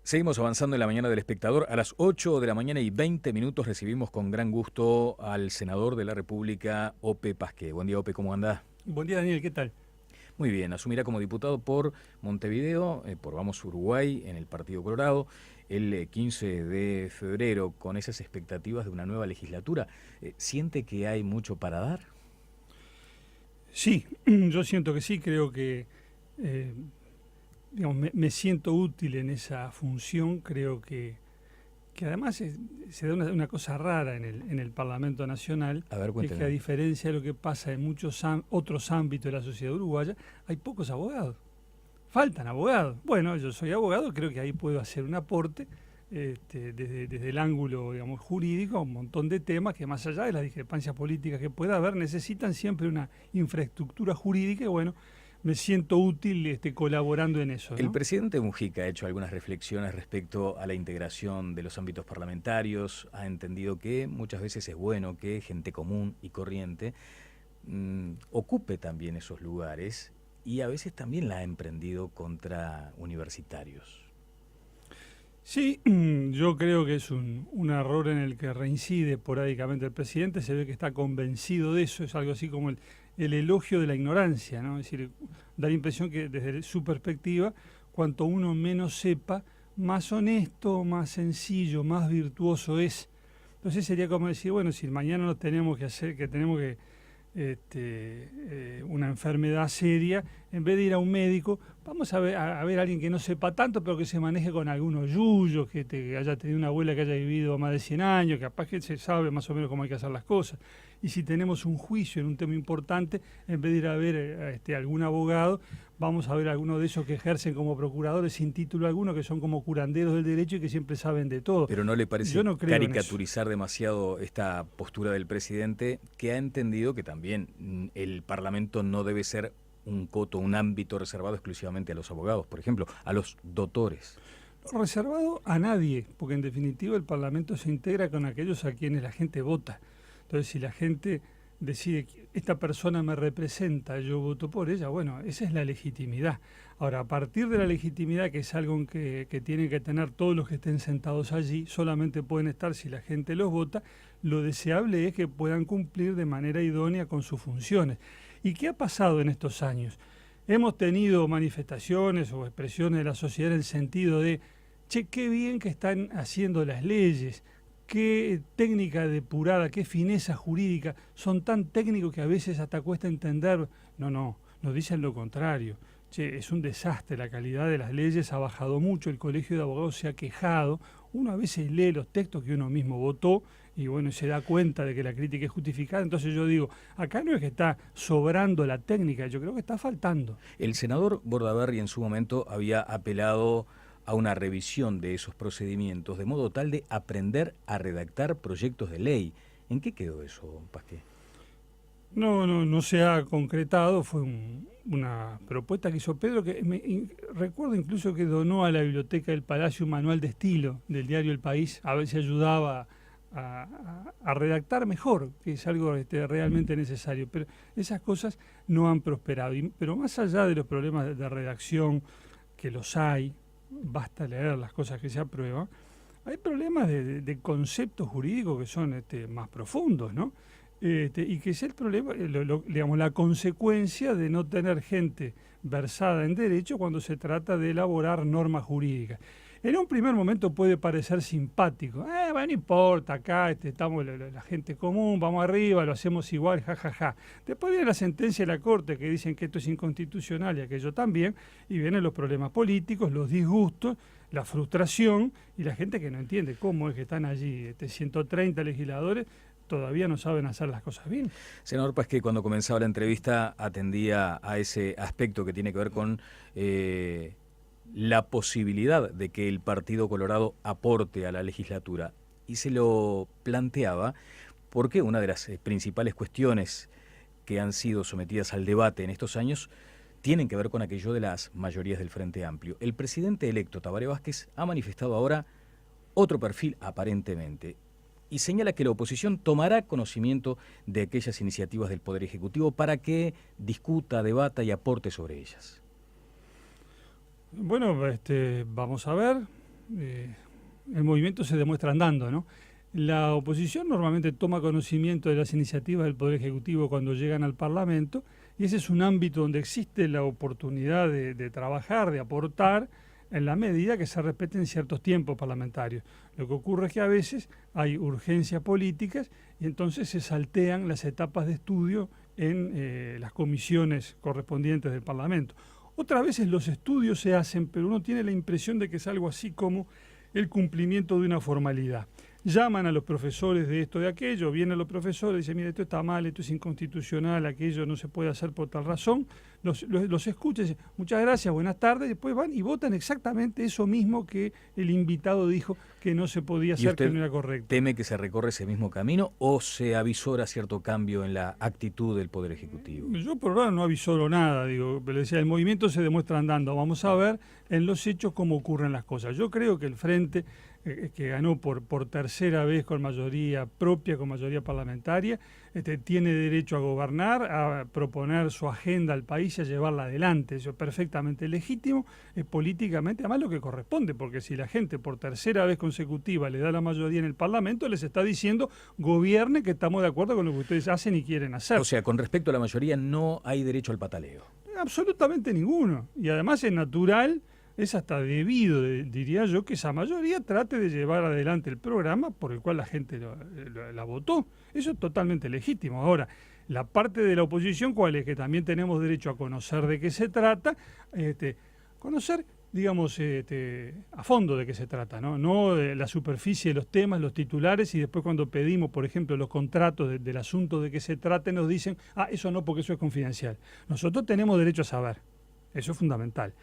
Seguimos avanzando en la mañana del espectador. A las 8 de la mañana y 20 minutos recibimos con gran gusto al senador de la República, Ope Pasqué. Buen día, Ope, ¿cómo anda? Buen día, Daniel, ¿qué tal? Muy bien, asumirá como diputado por Montevideo, por Vamos Uruguay, en el Partido Colorado, el 15 de febrero, con esas expectativas de una nueva legislatura. ¿Siente que hay mucho para dar? Sí, yo siento que sí, creo que eh, digamos, me siento útil en esa función, creo que además se da una cosa rara en el Parlamento Nacional, A ver, que es que a cuénteme. diferencia de lo que pasa en muchos otros ámbitos de la sociedad uruguaya, hay pocos abogados, faltan abogados. Bueno, yo soy abogado, creo que ahí puedo hacer un aporte desde el ángulo, digamos, jurídico, a un montón de temas que más allá de las discrepancias políticas que pueda haber, necesitan siempre una infraestructura jurídica y bueno, me siento útil colaborando en eso, El ¿no? presidente Mujica ha hecho algunas reflexiones respecto a la integración de los ámbitos parlamentarios, ha entendido que muchas veces es bueno que gente común y corriente ocupe también esos lugares y a veces también la ha emprendido contra universitarios. Sí, yo creo que es un error en el que reincide esporádicamente el presidente, se ve que está convencido de eso, es algo así como el elogio de la ignorancia, ¿no? Es decir, da la impresión que desde su perspectiva, cuanto uno menos sepa, más honesto, más sencillo, más virtuoso es. Entonces sería como decir, bueno, si mañana nos tenemos que hacer, que tenemos que una enfermedad seria, en vez de ir a un médico, vamos a ver a alguien que no sepa tanto, pero que se maneje con algunos yuyos, que haya tenido una abuela que haya vivido más de 100 años, que capaz que se sabe más o menos cómo hay que hacer las cosas. Y si tenemos un juicio en un tema importante, en vez de ir a ver algún abogado, vamos a ver a algunos de esos que ejercen como procuradores sin título alguno, que son como curanderos del derecho y que siempre saben de todo. Pero ¿no le Yo parece no creo en eso. caricaturizar demasiado esta postura del presidente, que ha entendido que también el Parlamento no debe ser un coto, un ámbito reservado exclusivamente a los abogados, por ejemplo, a los doctores? Reservado a nadie, porque en definitiva el Parlamento se integra con aquellos a quienes la gente vota. Entonces, si la gente decide que esta persona me representa, yo voto por ella, bueno, esa es la legitimidad. Ahora, a partir de la legitimidad, que es algo que tienen que tener todos los que estén sentados allí, solamente pueden estar si la gente los vota, lo deseable es que puedan cumplir de manera idónea con sus funciones. ¿Y qué ha pasado en estos años? Hemos tenido manifestaciones o expresiones de la sociedad en el sentido de, che, qué bien que están haciendo las leyes, qué técnica depurada, qué fineza jurídica, son tan técnicos que a veces hasta cuesta entender. No, no, nos dicen lo contrario. Che, es un desastre, la calidad de las leyes ha bajado mucho, el colegio de abogados se ha quejado, uno a veces lee los textos que uno mismo votó y bueno, se da cuenta de que la crítica es justificada, entonces yo digo, acá no es que está sobrando la técnica, yo creo que está faltando. El senador Bordaberry en su momento había apelado a una revisión de esos procedimientos, de modo tal de aprender a redactar proyectos de ley. ¿En qué quedó eso, Pasqué? No se ha concretado, fue una propuesta que hizo Pedro, que recuerdo incluso que donó a la biblioteca del Palacio un manual de estilo del diario El País, a ver si ayudaba a redactar mejor, que es algo realmente necesario, pero esas cosas no han prosperado. Pero más allá de los problemas de redacción, que los hay, basta leer las cosas que se aprueban, hay problemas de conceptos jurídicos que son más profundos, ¿no? Y que es el problema, digamos, la consecuencia de no tener gente versada en derecho cuando se trata de elaborar normas jurídicas. En un primer momento puede parecer simpático, bueno, no importa, acá estamos la gente común, vamos arriba, lo hacemos igual, jajaja. Ja, ja. Después viene la sentencia de la Corte que dicen que esto es inconstitucional y aquello también, y vienen los problemas políticos, los disgustos, la frustración y la gente que no entiende cómo es que están allí 130 legisladores todavía no saben hacer las cosas bien. Senador Pasqué, cuando comenzaba la entrevista atendía a ese aspecto que tiene que ver con la posibilidad de que el Partido Colorado aporte a la legislatura y se lo planteaba porque una de las principales cuestiones que han sido sometidas al debate en estos años tienen que ver con aquello de las mayorías del Frente Amplio. El presidente electo, Tabaré Vázquez, ha manifestado ahora otro perfil aparentemente y señala que la oposición tomará conocimiento de aquellas iniciativas del Poder Ejecutivo para que discuta, debata y aporte sobre ellas. Bueno, vamos a ver. el movimiento se demuestra andando, ¿no? La oposición normalmente toma conocimiento de las iniciativas del Poder Ejecutivo cuando llegan al Parlamento, y ese es un ámbito donde existe la oportunidad de trabajar, de aportar, en la medida que se respeten ciertos tiempos parlamentarios. Lo que ocurre es que a veces hay urgencias políticas y entonces se saltean las etapas de estudio en las comisiones correspondientes del Parlamento. Otras veces los estudios se hacen, pero uno tiene la impresión de que es algo así como el cumplimiento de una formalidad. Llaman a los profesores de esto, de aquello, vienen los profesores y dicen, mira, esto está mal, esto es inconstitucional, aquello no se puede hacer por tal razón. Los escuchan y dicen, muchas gracias, buenas tardes, después van y votan exactamente eso mismo que el invitado dijo que no se podía hacer, que no era correcto. ¿Teme que se recorre ese mismo camino o se avisora cierto cambio en la actitud del Poder Ejecutivo? Yo por ahora no avisoro nada, digo, pero decía, el movimiento se demuestra andando, vamos a ver en los hechos cómo ocurren las cosas. Yo creo que el Frente, que ganó por tercera vez con mayoría propia, con mayoría parlamentaria, tiene derecho a gobernar, a proponer su agenda al país y a llevarla adelante. Eso es perfectamente legítimo, políticamente, además lo que corresponde, porque si la gente por tercera vez consecutiva le da la mayoría en el Parlamento, les está diciendo, gobierne, que estamos de acuerdo con lo que ustedes hacen y quieren hacer. O sea, con respecto a la mayoría no hay derecho al pataleo. Absolutamente ninguno. Y además es natural, es hasta debido, diría yo, que esa mayoría trate de llevar adelante el programa por el cual la gente la votó. Eso es totalmente legítimo. Ahora, la parte de la oposición, ¿cuál es? Que también tenemos derecho a conocer de qué se trata, conocer, digamos, a fondo de qué se trata, no la superficie de los temas, los titulares, y después cuando pedimos, por ejemplo, los contratos del asunto de qué se trate, nos dicen, eso no, porque eso es confidencial. Nosotros tenemos derecho a saber, eso es fundamental.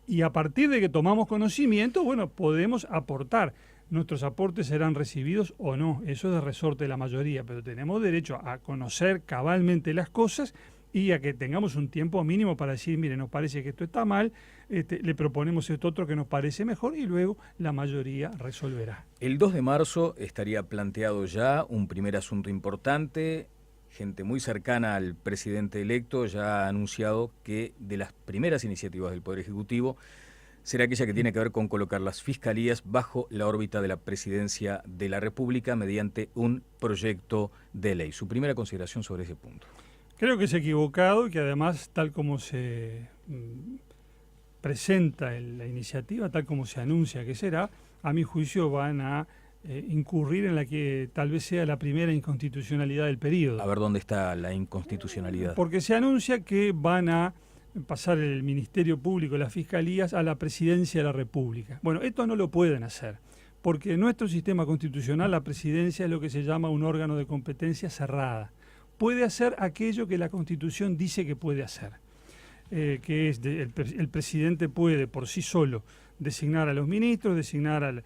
Y a partir de que tomamos conocimiento, bueno, podemos aportar. Nuestros aportes serán recibidos o no, eso es de resorte de la mayoría, pero tenemos derecho a conocer cabalmente las cosas y a que tengamos un tiempo mínimo para decir, mire, nos parece que esto está mal, le proponemos esto otro que nos parece mejor y luego la mayoría resolverá. El 2 de marzo estaría planteado ya un primer asunto importante. Gente muy cercana al presidente electo ya ha anunciado que de las primeras iniciativas del Poder Ejecutivo será aquella que tiene que ver con colocar las fiscalías bajo la órbita de la Presidencia de la República mediante un proyecto de ley. Su primera consideración sobre ese punto. Creo que es equivocado y que además, tal como se presenta la iniciativa, tal como se anuncia que será, a mi juicio van a incurrir en la que tal vez sea la primera inconstitucionalidad del periodo. A ver dónde está la inconstitucionalidad. Porque se anuncia que van a pasar el Ministerio Público, las fiscalías, a la Presidencia de la República. Bueno, esto no lo pueden hacer, porque en nuestro sistema constitucional la Presidencia es lo que se llama un órgano de competencia cerrada. Puede hacer aquello que la Constitución dice que puede hacer, que es el presidente puede por sí solo designar a los ministros, designar al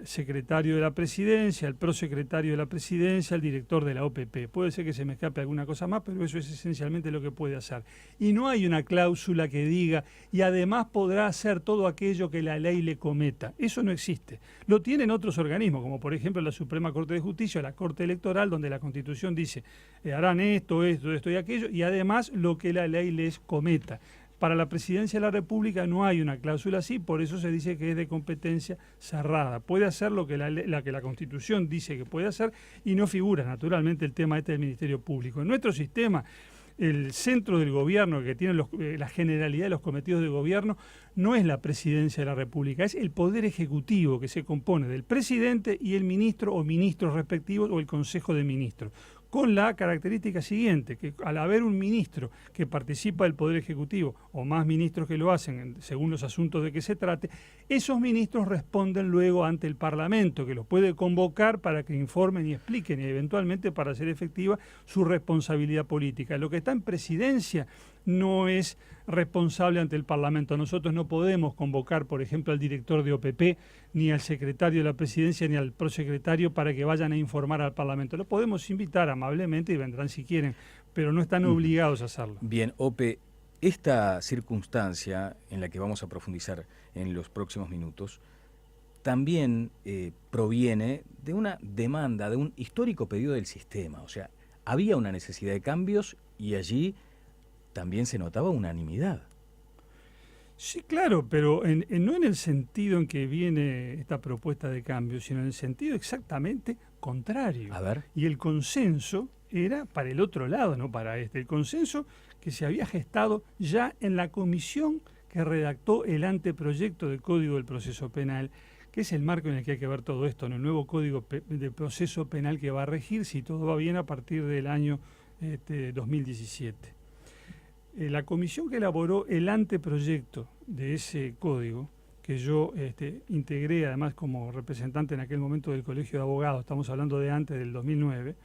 secretario de la presidencia, al prosecretario de la presidencia, al director de la OPP. Puede ser que se me escape alguna cosa más, pero eso es esencialmente lo que puede hacer. Y no hay una cláusula que diga, y además podrá hacer todo aquello que la ley le cometa. Eso no existe. Lo tienen otros organismos, como por ejemplo la Suprema Corte de Justicia, la Corte Electoral, donde la Constitución dice, harán esto y aquello, y además lo que la ley les cometa. Para la Presidencia de la República no hay una cláusula así, por eso se dice que es de competencia cerrada. Puede hacer lo que la Constitución dice que puede hacer y no figura naturalmente el tema del Ministerio Público. En nuestro sistema, el centro del gobierno que tiene la generalidad de los cometidos de gobierno no es la Presidencia de la República, es el Poder Ejecutivo que se compone del presidente y el ministro o ministros respectivos o el Consejo de Ministros. Con la característica siguiente, que al haber un ministro que participa del Poder Ejecutivo, o más ministros que lo hacen, según los asuntos de que se trate, esos ministros responden luego ante el Parlamento, que los puede convocar para que informen y expliquen, y eventualmente para hacer efectiva su responsabilidad política. Lo que está en presidencia no es responsable ante el Parlamento. Nosotros no podemos convocar, por ejemplo, al director de OPP, ni al secretario de la Presidencia, ni al prosecretario para que vayan a informar al Parlamento. Lo podemos invitar amablemente y vendrán si quieren, pero no están obligados a hacerlo. Bien, Ope, esta circunstancia en la que vamos a profundizar en los próximos minutos también proviene de una demanda, de un histórico pedido del sistema. O sea, había una necesidad de cambios y allí también se notaba unanimidad. Sí, claro, pero no en el sentido en que viene esta propuesta de cambio, sino en el sentido exactamente contrario. A ver. Y el consenso era para el otro lado, no para este. El consenso que se había gestado ya en la comisión que redactó el anteproyecto de Código del Proceso Penal, que es el marco en el que hay que ver todo esto, en el nuevo Código de Proceso Penal que va a regir, si todo va bien, a partir del año 2017. La comisión que elaboró el anteproyecto de ese código, que yo integré además como representante en aquel momento del Colegio de Abogados, estamos hablando de antes del 2009,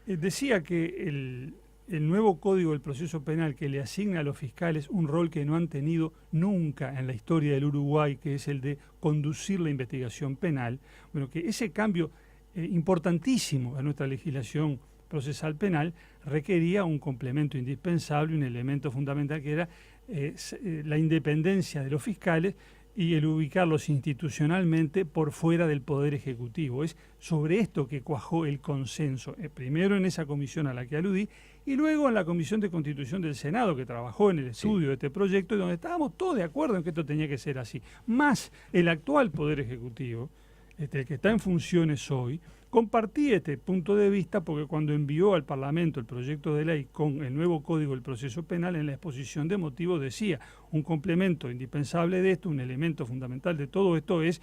decía que el nuevo Código del Proceso Penal, que le asigna a los fiscales un rol que no han tenido nunca en la historia del Uruguay, que es el de conducir la investigación penal, bueno, que ese cambio importantísimo a nuestra legislación procesal penal requería un complemento indispensable, un elemento fundamental que era la independencia de los fiscales y el ubicarlos institucionalmente por fuera del Poder Ejecutivo. Es sobre esto que cuajó el consenso, primero en esa comisión a la que aludí, y luego en la Comisión de Constitución del Senado, que trabajó en el estudio de este proyecto, y donde estábamos todos de acuerdo en que esto tenía que ser así. Más el actual Poder Ejecutivo, el que está en funciones hoy, compartí este punto de vista porque cuando envió al Parlamento el proyecto de ley con el nuevo Código del Proceso Penal, en la exposición de motivos decía, un complemento indispensable de esto, un elemento fundamental de todo esto es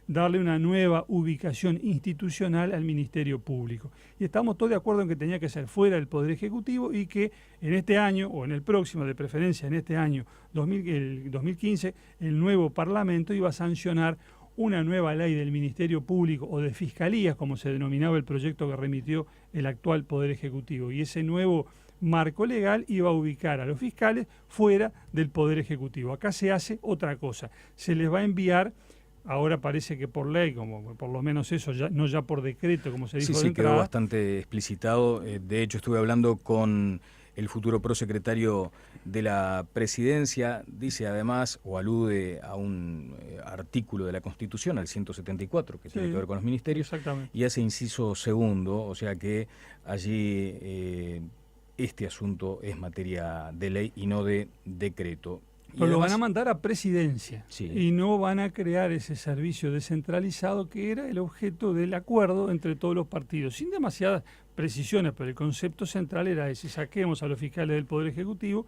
darle una nueva ubicación institucional al Ministerio Público. Y estamos todos de acuerdo en que tenía que ser fuera del Poder Ejecutivo y que en este año, o en el próximo, de preferencia en este año el 2015, el nuevo Parlamento iba a sancionar una nueva ley del Ministerio Público o de Fiscalías, como se denominaba el proyecto que remitió el actual Poder Ejecutivo. Y ese nuevo marco legal iba a ubicar a los fiscales fuera del Poder Ejecutivo. Acá se hace otra cosa. Se les va a enviar, ahora parece que por ley, como por lo menos eso, no ya por decreto, como se dijo de entrada. Quedó bastante explicitado. De hecho, estuve hablando con el futuro prosecretario de la Presidencia, dice además, o alude a un artículo de la Constitución, al 174, que tiene que ver con los ministerios, y hace inciso segundo, o sea que allí este asunto es materia de ley y no de decreto. Pero lo van a mandar a Presidencia y no van a crear ese servicio descentralizado que era el objeto del acuerdo entre todos los partidos, sin demasiadas precisiones, pero el concepto central era ese: saquemos a los fiscales del Poder Ejecutivo,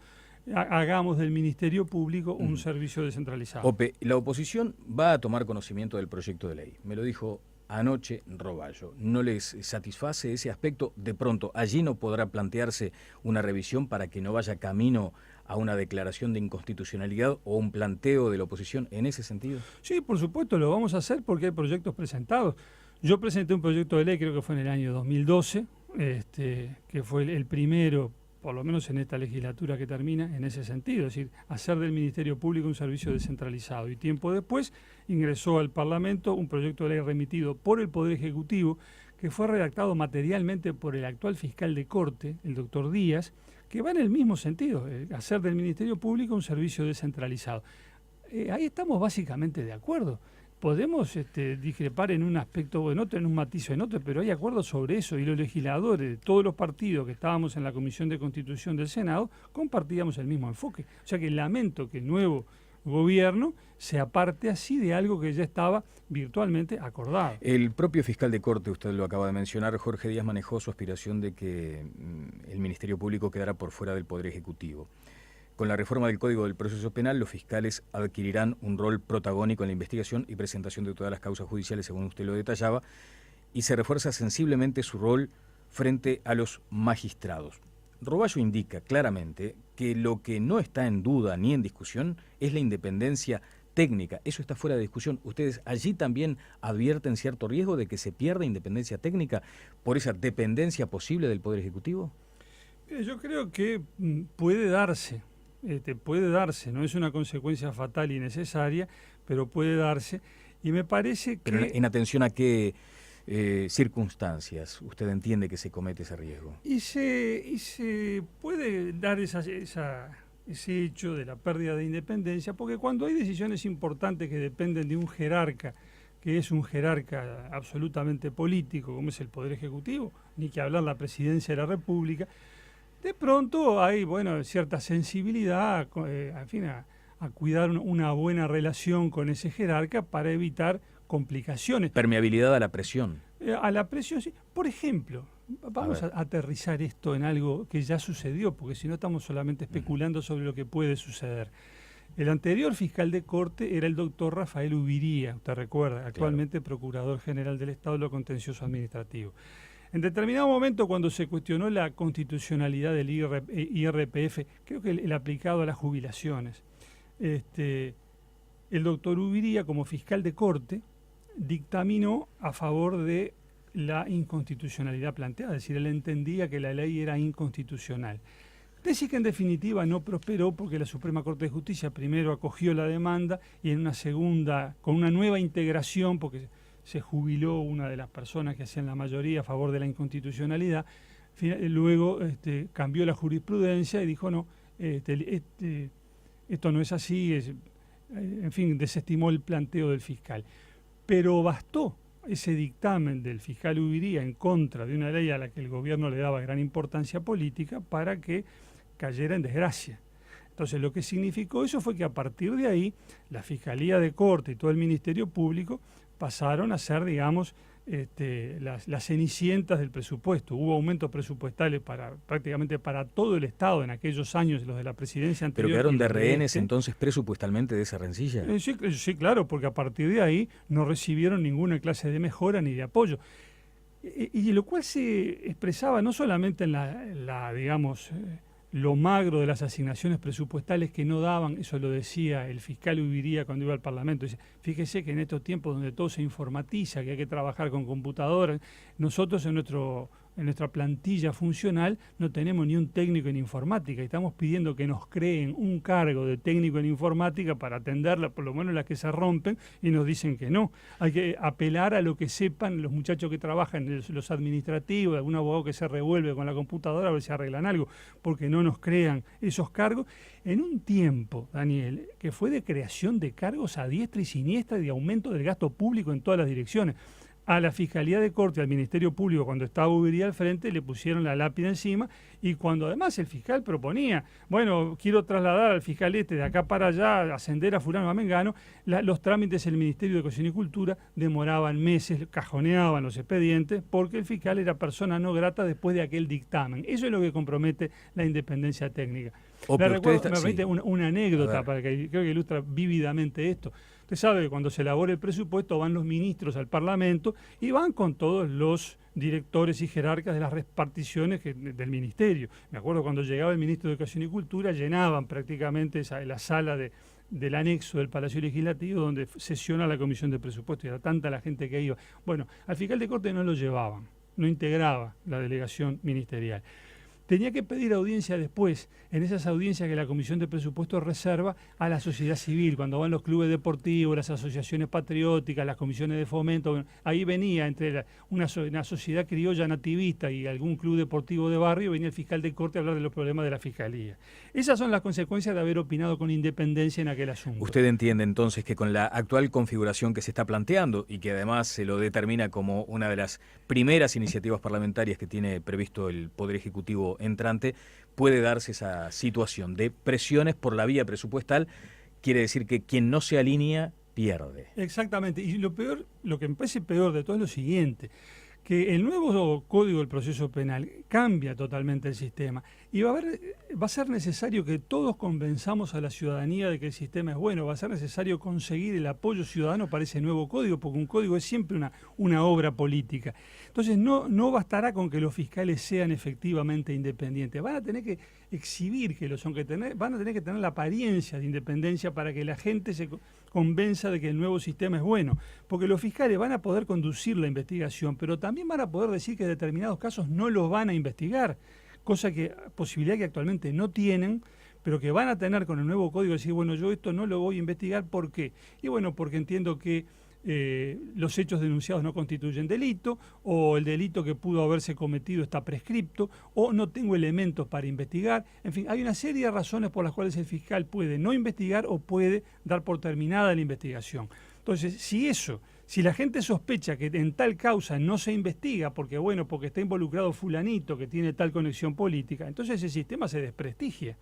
hagamos del Ministerio Público un servicio descentralizado. Ope, la oposición va a tomar conocimiento del proyecto de ley, me lo dijo anoche Roballo. ¿No les satisface ese aspecto? De pronto, allí no podrá plantearse una revisión para que no vaya camino a una declaración de inconstitucionalidad o un planteo de la oposición en ese sentido. Sí, por supuesto, lo vamos a hacer porque hay proyectos presentados. Yo presenté un proyecto de ley, creo que fue en el año 2012, que fue el primero, por lo menos en esta legislatura que termina, en ese sentido, es decir, hacer del Ministerio Público un servicio descentralizado. Y tiempo después ingresó al Parlamento un proyecto de ley remitido por el Poder Ejecutivo, que fue redactado materialmente por el actual fiscal de Corte, el doctor Díaz, que va en el mismo sentido, hacer del Ministerio Público un servicio descentralizado. Ahí estamos básicamente de acuerdo. Podemos discrepar en un aspecto o en otro, en un matiz o en otro, pero hay acuerdo sobre eso, y los legisladores de todos los partidos que estábamos en la Comisión de Constitución del Senado compartíamos el mismo enfoque. O sea que lamento que el nuevo gobierno se aparte así de algo que ya estaba virtualmente acordado. El propio fiscal de Corte, usted lo acaba de mencionar, Jorge Díaz, manejó su aspiración de que el Ministerio Público quedara por fuera del Poder Ejecutivo. Con la reforma del Código del Proceso Penal, los fiscales adquirirán un rol protagónico en la investigación y presentación de todas las causas judiciales, según usted lo detallaba, y se refuerza sensiblemente su rol frente a los magistrados. Roballo indica claramente que lo que no está en duda ni en discusión es la independencia técnica. Eso está fuera de discusión. ¿Ustedes allí también advierten cierto riesgo de que se pierda independencia técnica por esa dependencia posible del Poder Ejecutivo? Yo creo que puede darse, no es una consecuencia fatal y necesaria, pero puede darse, y me parece que... Pero en atención a qué circunstancias usted entiende que se comete ese riesgo. Y se puede dar ese hecho de la pérdida de independencia, porque cuando hay decisiones importantes que dependen de un jerarca, que es un jerarca absolutamente político, como es el Poder Ejecutivo, ni que hablar la Presidencia de la República, de pronto hay cierta sensibilidad, en fin, a a cuidar una buena relación con ese jerarca para evitar complicaciones. Permeabilidad a la presión. A la presión, sí. Por ejemplo, vamos a aterrizar esto en algo que ya sucedió, porque si no estamos solamente especulando sobre lo que puede suceder. El anterior fiscal de corte era el doctor Rafael Ubiría, usted recuerda, actualmente Procurador General del Estado de lo Contencioso Administrativo. En determinado momento, cuando se cuestionó la constitucionalidad del IRPF, creo que el aplicado a las jubilaciones, el doctor Ubiría, como fiscal de corte, dictaminó a favor de la inconstitucionalidad planteada, es decir, él entendía que la ley era inconstitucional. Tesis que en definitiva no prosperó porque la Suprema Corte de Justicia primero acogió la demanda y en una segunda, con una nueva integración, porque se jubiló una de las personas que hacían la mayoría a favor de la inconstitucionalidad, luego cambió la jurisprudencia y dijo no, esto no es así, en fin, desestimó el planteo del fiscal. Pero bastó ese dictamen del fiscal Ubiría en contra de una ley a la que el gobierno le daba gran importancia política para que cayera en desgracia. Entonces lo que significó eso fue que a partir de ahí la Fiscalía de Corte y todo el Ministerio Público pasaron a ser, digamos, las cenicientas del presupuesto. Hubo aumentos presupuestales prácticamente para todo el Estado en aquellos años, los de la presidencia anterior. ¿Pero quedaron de rehenes entonces presupuestalmente de esa rencilla? Sí, claro, porque a partir de ahí no recibieron ninguna clase de mejora ni de apoyo. Y lo cual se expresaba no solamente en digamos, lo magro de las asignaciones presupuestales que no daban, eso lo decía el fiscal Ubiría cuando iba al Parlamento, dice, fíjese que en estos tiempos donde todo se informatiza, que hay que trabajar con computadoras, nosotros en nuestra plantilla funcional no tenemos ni un técnico en informática y estamos pidiendo que nos creen un cargo de técnico en informática para atenderla, por lo menos las que se rompen, y nos dicen que no. Hay que apelar a lo que sepan los muchachos que trabajan en los administrativos, algún abogado que se revuelve con la computadora a ver si arreglan algo, porque no nos crean esos cargos. En un tiempo, Daniel, que fue de creación de cargos a diestra y siniestra y de aumento del gasto público en todas las direcciones. A la Fiscalía de Corte, al Ministerio Público, cuando estaba Ubiría al frente, le pusieron la lápida encima y cuando además el fiscal proponía, bueno, quiero trasladar al fiscal de acá para allá, ascender a fulano a mengano, los trámites del Ministerio de Educación y Cultura demoraban meses, cajoneaban los expedientes, porque el fiscal era persona no grata después de aquel dictamen. Eso es lo que compromete la independencia técnica. Me permite una anécdota para que creo que ilustra vívidamente esto. Usted sabe que cuando se elabora el presupuesto van los ministros al Parlamento y van con todos los directores y jerarcas de las reparticiones del ministerio. Me acuerdo cuando llegaba el ministro de Educación y Cultura, llenaban prácticamente la sala del anexo del Palacio Legislativo donde sesiona la Comisión de Presupuesto y era tanta la gente que iba. Bueno, al fiscal de Corte no lo llevaban, no integraba la delegación ministerial. Tenía que pedir audiencia después, en esas audiencias que la Comisión de Presupuestos reserva a la sociedad civil, cuando van los clubes deportivos, las asociaciones patrióticas, las comisiones de fomento. Bueno, ahí venía entre una sociedad criolla nativista y algún club deportivo de barrio, venía el fiscal de corte a hablar de los problemas de la Fiscalía. Esas son las consecuencias de haber opinado con independencia en aquel asunto. Usted entiende entonces que con la actual configuración que se está planteando y que además se lo determina como una de las primeras iniciativas parlamentarias que tiene previsto el Poder Ejecutivo entrante, puede darse esa situación de presiones por la vía presupuestal. Quiere decir que quien no se alinea pierde. Exactamente, y lo que me parece peor de todo es lo siguiente, que el nuevo Código del Proceso Penal cambia totalmente el sistema y va a ser necesario que todos convenzamos a la ciudadanía de que el sistema es bueno, va a ser necesario conseguir el apoyo ciudadano para ese nuevo código, porque un código es siempre una obra política. Entonces no bastará con que los fiscales sean efectivamente independientes, van a tener que exhibir que lo son, van a tener que tener la apariencia de independencia para que la gente se convenza de que el nuevo sistema es bueno, porque los fiscales van a poder conducir la investigación, pero también van a poder decir que en determinados casos no los van a investigar, posibilidad que actualmente no tienen, pero que van a tener con el nuevo código, decir, bueno, yo esto no lo voy a investigar, ¿por qué? Y bueno, porque entiendo que los hechos denunciados no constituyen delito, o el delito que pudo haberse cometido está prescripto, o no tengo elementos para investigar. En fin, hay una serie de razones por las cuales el fiscal puede no investigar o puede dar por terminada la investigación. Entonces, si la gente sospecha que en tal causa no se investiga porque está involucrado fulanito que tiene tal conexión política, entonces ese sistema se desprestigia.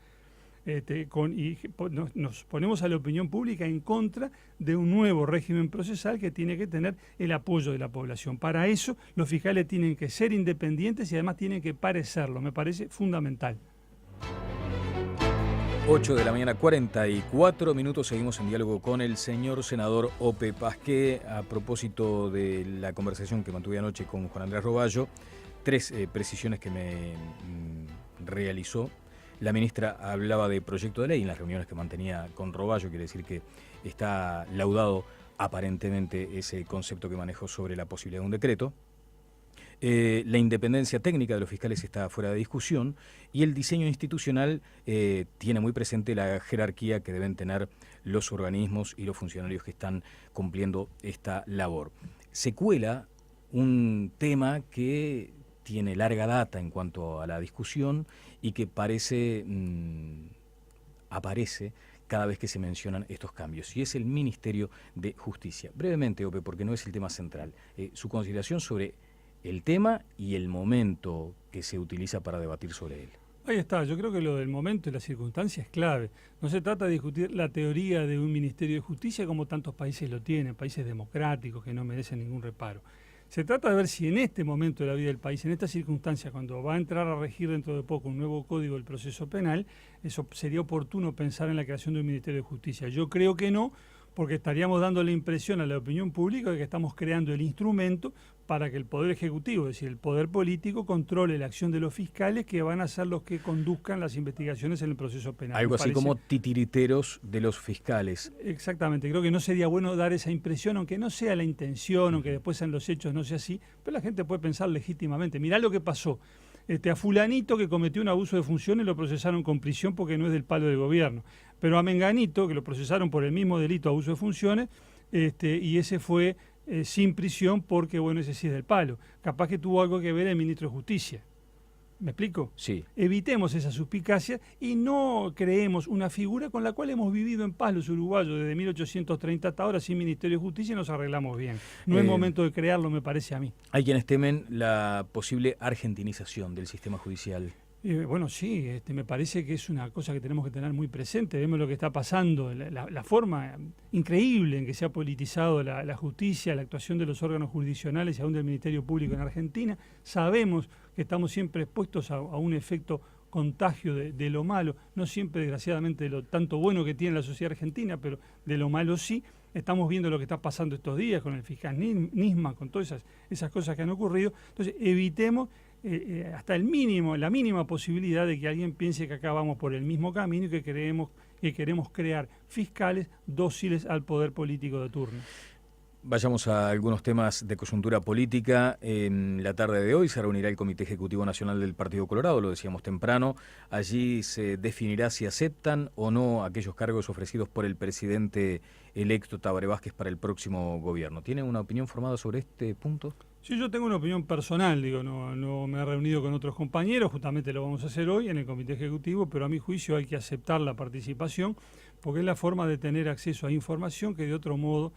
nos ponemos a la opinión pública en contra de un nuevo régimen procesal que tiene que tener el apoyo de la población. Para eso los fiscales tienen que ser independientes y además tienen que parecerlo, me parece fundamental. 8 de la mañana, 44 minutos, seguimos en diálogo con el señor senador Ope Pasqué a propósito de la conversación que mantuve anoche con Juan Andrés Roballo. 3 precisiones que me realizó. La ministra hablaba de proyecto de ley en las reuniones que mantenía con Roballo, quiere decir que está laudado aparentemente ese concepto que manejó sobre la posibilidad de un decreto. La independencia técnica de los fiscales está fuera de discusión y el diseño institucional tiene muy presente la jerarquía que deben tener los organismos y los funcionarios que están cumpliendo esta labor. Se cuela un tema que tiene larga data en cuanto a la discusión y que aparece cada vez que se mencionan estos cambios, y es el Ministerio de Justicia. Brevemente, Ope, porque no es el tema central, su consideración sobre el tema y el momento que se utiliza para debatir sobre él. Ahí está, yo creo que lo del momento y la circunstancia es clave. No se trata de discutir la teoría de un Ministerio de Justicia como tantos países lo tienen, países democráticos que no merecen ningún reparo. Se trata de ver si en este momento de la vida del país, en esta circunstancia, cuando va a entrar a regir dentro de poco un nuevo código del proceso penal, eso sería oportuno pensar en la creación de un Ministerio de Justicia. Yo creo que no, porque estaríamos dando la impresión a la opinión pública de que estamos creando el instrumento para que el Poder Ejecutivo, es decir, el Poder Político, controle la acción de los fiscales que van a ser los que conduzcan las investigaciones en el proceso penal. Algo así como titiriteros de los fiscales. Exactamente, creo que no sería bueno dar esa impresión, aunque no sea la intención, aunque después en los hechos no sea así, pero la gente puede pensar legítimamente. Mirá lo que pasó. A fulanito que cometió un abuso de funciones lo procesaron con prisión porque no es del palo del gobierno. Pero a menganito, que lo procesaron por el mismo delito, abuso de funciones, y ese fue sin prisión porque, bueno, ese sí es del palo. Capaz que tuvo algo que ver el ministro de Justicia. ¿Me explico? Sí. Evitemos esa suspicacia y no creemos una figura con la cual hemos vivido en paz los uruguayos desde 1830 hasta ahora sin Ministerio de Justicia y nos arreglamos bien. No es momento de crearlo, me parece a mí. Hay quienes temen la posible argentinización del sistema judicial. Bueno, sí, me parece que es una cosa que tenemos que tener muy presente. Vemos lo que está pasando, la forma increíble en que se ha politizado la justicia, la actuación de los órganos jurisdiccionales y aún del Ministerio Público en Argentina. Sabemos que estamos siempre expuestos a un efecto contagio de lo malo, no siempre desgraciadamente de lo tanto bueno que tiene la sociedad argentina, pero de lo malo sí. Estamos viendo lo que está pasando estos días con el fiscal Nisman, con todas esas cosas que han ocurrido. Entonces evitemos hasta la mínima posibilidad de que alguien piense que acá vamos por el mismo camino y que queremos crear fiscales dóciles al poder político de turno. Vayamos a algunos temas de coyuntura política. En la tarde de hoy se reunirá el Comité Ejecutivo Nacional del Partido Colorado, lo decíamos temprano. Allí se definirá si aceptan o no aquellos cargos ofrecidos por el presidente electo Tabaré Vázquez para el próximo gobierno. ¿Tiene una opinión formada sobre este punto? Sí, yo tengo una opinión personal, no me he reunido con otros compañeros, justamente lo vamos a hacer hoy en el Comité Ejecutivo, pero a mi juicio hay que aceptar la participación porque es la forma de tener acceso a información que de otro modo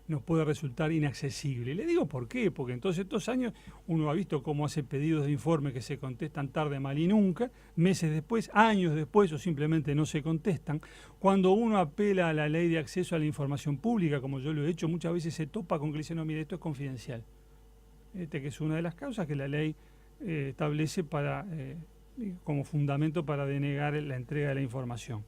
nos puede resultar inaccesible. Le digo por qué, porque en todos estos años uno ha visto cómo hace pedidos de informe que se contestan tarde, mal y nunca, meses después, años después o simplemente no se contestan. Cuando uno apela a la ley de acceso a la información pública, como yo lo he hecho, muchas veces se topa con que le dicen, no, mire, esto es confidencial. Que es una de las causas que la ley establece como fundamento para denegar la entrega de la información.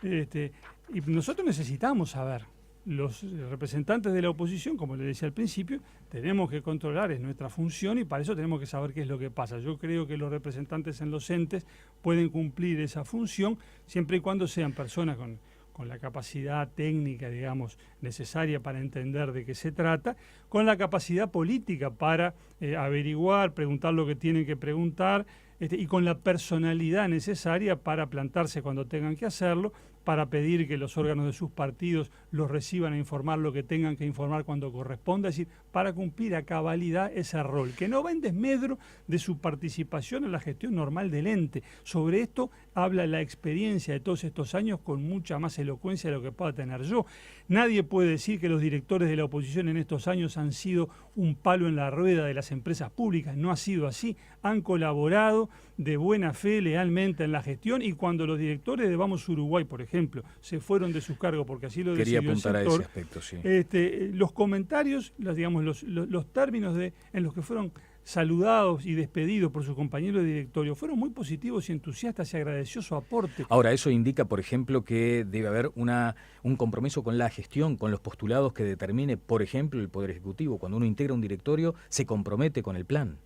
Y nosotros necesitamos saber. Los representantes de la oposición, como le decía al principio, tenemos que controlar, es nuestra función y para eso tenemos que saber qué es lo que pasa. Yo creo que los representantes en los entes pueden cumplir esa función siempre y cuando sean personas con la capacidad técnica, digamos, necesaria para entender de qué se trata, con la capacidad política para averiguar, preguntar lo que tienen que preguntar, y con la personalidad necesaria para plantarse cuando tengan que hacerlo, para pedir que los órganos de sus partidos los reciban a informar lo que tengan que informar cuando corresponda, es decir, para cumplir a cabalidad ese rol, que no va en desmedro de su participación en la gestión normal del ente. Sobre esto habla la experiencia de todos estos años con mucha más elocuencia de lo que pueda tener yo. Nadie puede decir que los directores de la oposición en estos años han sido un palo en la rueda de las empresas públicas, no ha sido así, han colaborado de buena fe, lealmente en la gestión, y cuando los directores de Vamos Uruguay, por ejemplo, se fueron de sus cargos porque así lo decidió el sector, quería apuntar a ese aspecto, sí. Los comentarios, los términos en los que fueron saludados y despedidos por sus compañeros de directorio fueron muy positivos y entusiastas, y agradeció su aporte. Ahora, eso indica, por ejemplo, que debe haber un compromiso con la gestión, con los postulados que determine, por ejemplo, el Poder Ejecutivo. Cuando uno integra un directorio, se compromete con el plan.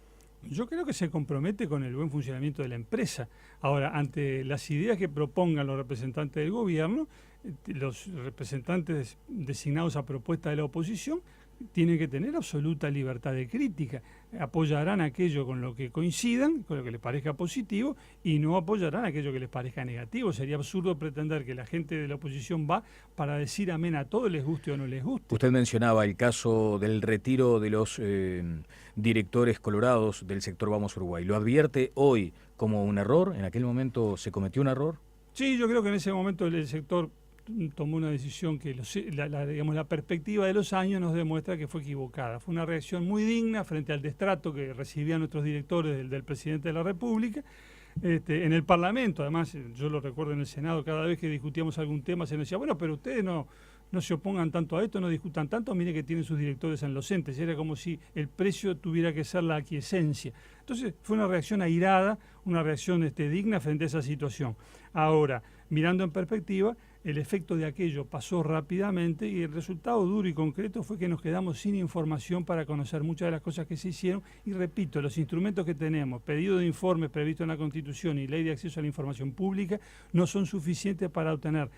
Yo creo que se compromete con el buen funcionamiento de la empresa. Ahora, ante las ideas que propongan los representantes del gobierno, los representantes designados a propuesta de la oposición tienen que tener absoluta libertad de crítica. Apoyarán aquello con lo que coincidan, con lo que les parezca positivo, y no apoyarán aquello que les parezca negativo. Sería absurdo pretender que la gente de la oposición va para decir amén a todo, les guste o no les guste. Usted mencionaba el caso del retiro de los directores colorados del sector Vamos Uruguay. ¿Lo advierte hoy como un error? ¿En aquel momento se cometió un error? Sí, yo creo que en ese momento el sector tomó una decisión que la perspectiva de los años nos demuestra que fue equivocada. Fue una reacción muy digna frente al destrato que recibían nuestros directores del presidente de la República. En el Parlamento, además, yo lo recuerdo en el Senado, cada vez que discutíamos algún tema se nos decía, bueno, pero ustedes no se opongan tanto a esto, no discutan tanto, miren que tienen sus directores en los entes. Era como si el precio tuviera que ser la aquiescencia. Entonces fue una reacción airada, una reacción digna frente a esa situación. Ahora, mirando en perspectiva, el efecto de aquello pasó rápidamente y el resultado duro y concreto fue que nos quedamos sin información para conocer muchas de las cosas que se hicieron. Y repito, los instrumentos que tenemos, pedido de informes previsto en la Constitución y Ley de Acceso a la Información Pública, no son suficientes para obtener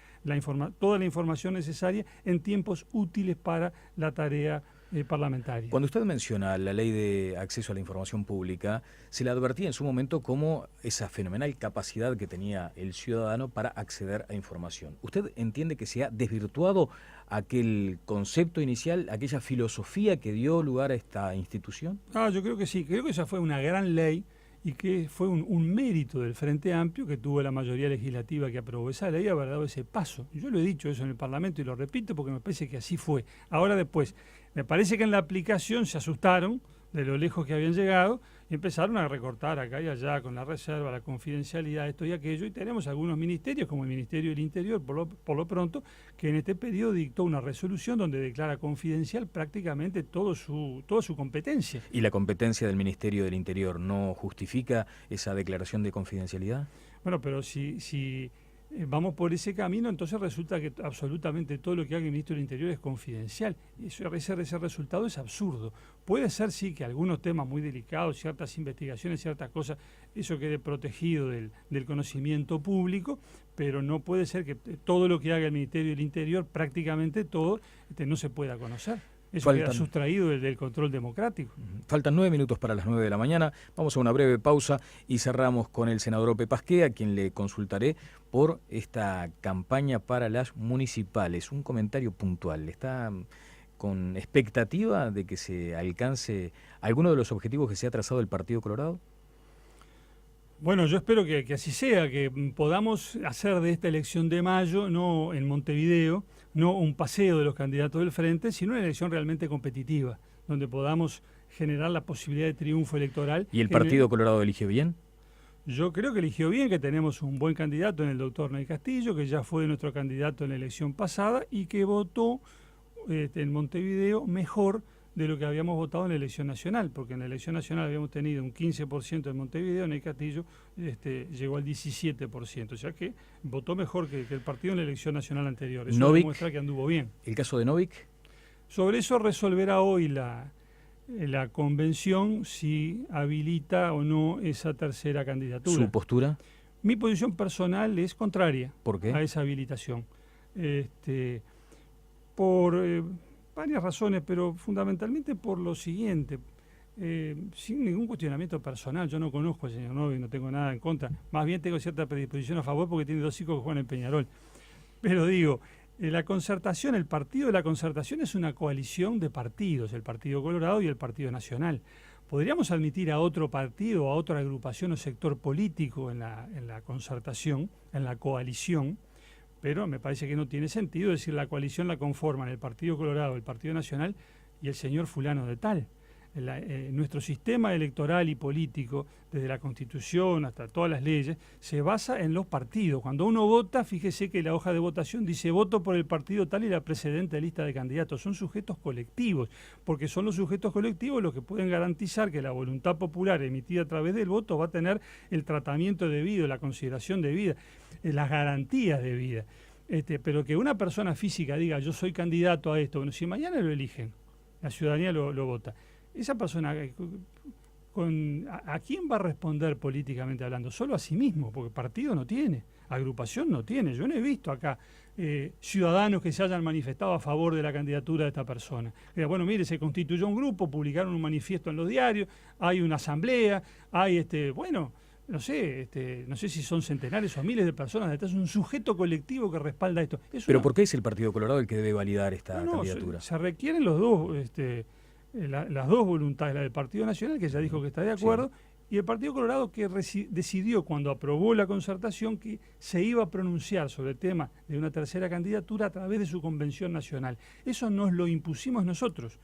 toda la información necesaria en tiempos útiles para la tarea parlamentaria. Cuando usted menciona la Ley de Acceso a la Información Pública, se le advertía en su momento como esa fenomenal capacidad que tenía el ciudadano para acceder a información. ¿Usted entiende que se ha desvirtuado aquel concepto inicial, aquella filosofía que dio lugar a esta institución? Yo creo que sí, creo que esa fue una gran ley y que fue un mérito del Frente Amplio, que tuvo la mayoría legislativa que aprobó esa ley, haber dado ese paso. Yo lo he dicho eso en el Parlamento y lo repito porque me parece que así fue. Ahora después, me parece que en la aplicación se asustaron de lo lejos que habían llegado y empezaron a recortar acá y allá con la reserva, la confidencialidad, esto y aquello, y tenemos algunos ministerios, como el Ministerio del Interior, por lo pronto, que en este periodo dictó una resolución donde declara confidencial prácticamente toda su competencia. ¿Y la competencia del Ministerio del Interior no justifica esa declaración de confidencialidad? Bueno, pero si vamos por ese camino, entonces resulta que absolutamente todo lo que haga el Ministro del Interior es confidencial. Ese resultado es absurdo. Puede ser, sí, que algunos temas muy delicados, ciertas investigaciones, ciertas cosas, eso quede protegido del conocimiento público, pero no puede ser que todo lo que haga el Ministerio del Interior, prácticamente todo, no se pueda conocer. Eso queda sustraído del control democrático. Faltan 9 minutos para las 9 de la mañana. Vamos a una breve pausa y cerramos con el senador Ope Pasqué, a quien le consultaré por esta campaña para las municipales. Un comentario puntual. ¿Está con expectativa de que se alcance alguno de los objetivos que se ha trazado el Partido Colorado? Bueno, yo espero que así sea, que podamos hacer de esta elección de mayo, no en Montevideo, no un paseo de los candidatos del Frente, sino una elección realmente competitiva, donde podamos generar la posibilidad de triunfo electoral. ¿Y el Partido Colorado eligió bien? Yo creo que eligió bien, que tenemos un buen candidato en el doctor Ney Castillo, que ya fue nuestro candidato en la elección pasada y que votó en Montevideo mejor de lo que habíamos votado en la elección nacional, porque en la elección nacional habíamos tenido un 15% en Montevideo, en el Castillo llegó al 17%, o sea que votó mejor que el partido en la elección nacional anterior. Eso demuestra que anduvo bien. ¿El caso de Novik? Sobre eso resolverá hoy la convención si habilita o no esa tercera candidatura. ¿Su postura? Mi posición personal es contraria. ¿Por qué? A esa habilitación. Por varias razones, pero fundamentalmente por lo siguiente, sin ningún cuestionamiento personal. Yo no conozco al señor Novik, no tengo nada en contra, más bien tengo cierta predisposición a favor porque tiene 2 hijos que juegan en Peñarol. Pero digo, la Concertación, el partido de la Concertación es una coalición de partidos, el Partido Colorado y el Partido Nacional. ¿Podríamos admitir a otro partido, a otra agrupación o sector político en la Concertación, en la coalición? Pero me parece que no tiene sentido decir la coalición la conforman el Partido Colorado, el Partido Nacional y el señor fulano de tal. Nuestro sistema electoral y político, desde la Constitución hasta todas las leyes, se basa en los partidos. Cuando uno vota, fíjese que la hoja de votación dice voto por el partido tal y la precedente lista de candidatos. Son sujetos colectivos, porque son los sujetos colectivos los que pueden garantizar que la voluntad popular emitida a través del voto va a tener el tratamiento debido, la consideración debida, las garantías debidas. Pero que una persona física diga yo soy candidato a esto, bueno, si mañana lo eligen, la ciudadanía lo vota. Esa persona, ¿a quién va a responder políticamente hablando? Solo a sí mismo, porque partido no tiene, agrupación no tiene. Yo no he visto acá ciudadanos que se hayan manifestado a favor de la candidatura de esta persona. Bueno, mire, se constituyó un grupo, publicaron un manifiesto en los diarios, hay una asamblea, hay no sé si son centenares o miles de personas detrás, un sujeto colectivo que respalda esto. ¿Pero por qué es el Partido Colorado el que debe validar esta candidatura? Se requieren los dos, las dos voluntades, la del Partido Nacional, que ya dijo que está de acuerdo, sí, y el Partido Colorado, que decidió cuando aprobó la concertación que se iba a pronunciar sobre el tema de una tercera candidatura a través de su convención nacional. Eso nos lo impusimos nosotros,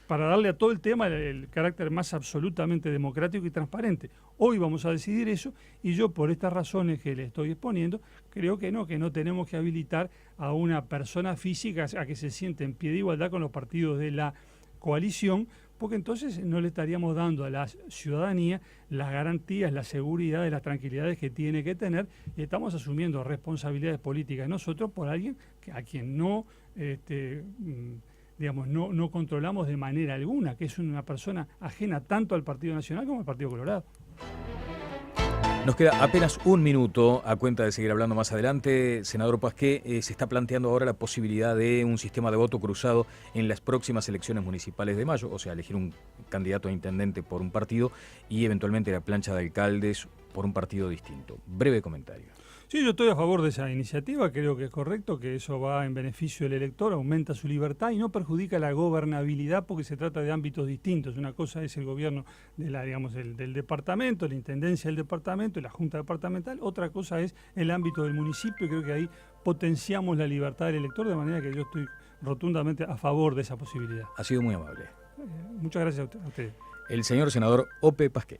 para darle a todo el tema el carácter más absolutamente democrático y transparente. Hoy vamos a decidir eso, y yo, por estas razones que le estoy exponiendo, creo que no tenemos que habilitar a una persona física a que se siente en pie de igualdad con los partidos de la coalición, porque entonces no le estaríamos dando a la ciudadanía las garantías, la seguridad, las tranquilidades que tiene que tener, y estamos asumiendo responsabilidades políticas nosotros por alguien a quien no controlamos de manera alguna, que es una persona ajena tanto al Partido Nacional como al Partido Colorado. Nos queda apenas un minuto a cuenta de seguir hablando más adelante. Senador Pasqué, se está planteando ahora la posibilidad de un sistema de voto cruzado en las próximas elecciones municipales de mayo, o sea, elegir un candidato a intendente por un partido y eventualmente la plancha de alcaldes por un partido distinto. Breve comentario. Sí, yo estoy a favor de esa iniciativa, creo que es correcto, que eso va en beneficio del elector, aumenta su libertad y no perjudica la gobernabilidad porque se trata de ámbitos distintos. Una cosa es el gobierno del departamento, la intendencia del departamento y la junta departamental, otra cosa es el ámbito del municipio, y creo que ahí potenciamos la libertad del elector, de manera que yo estoy rotundamente a favor de esa posibilidad. Ha sido muy amable. Muchas gracias a usted. El señor senador Ope Pasqué.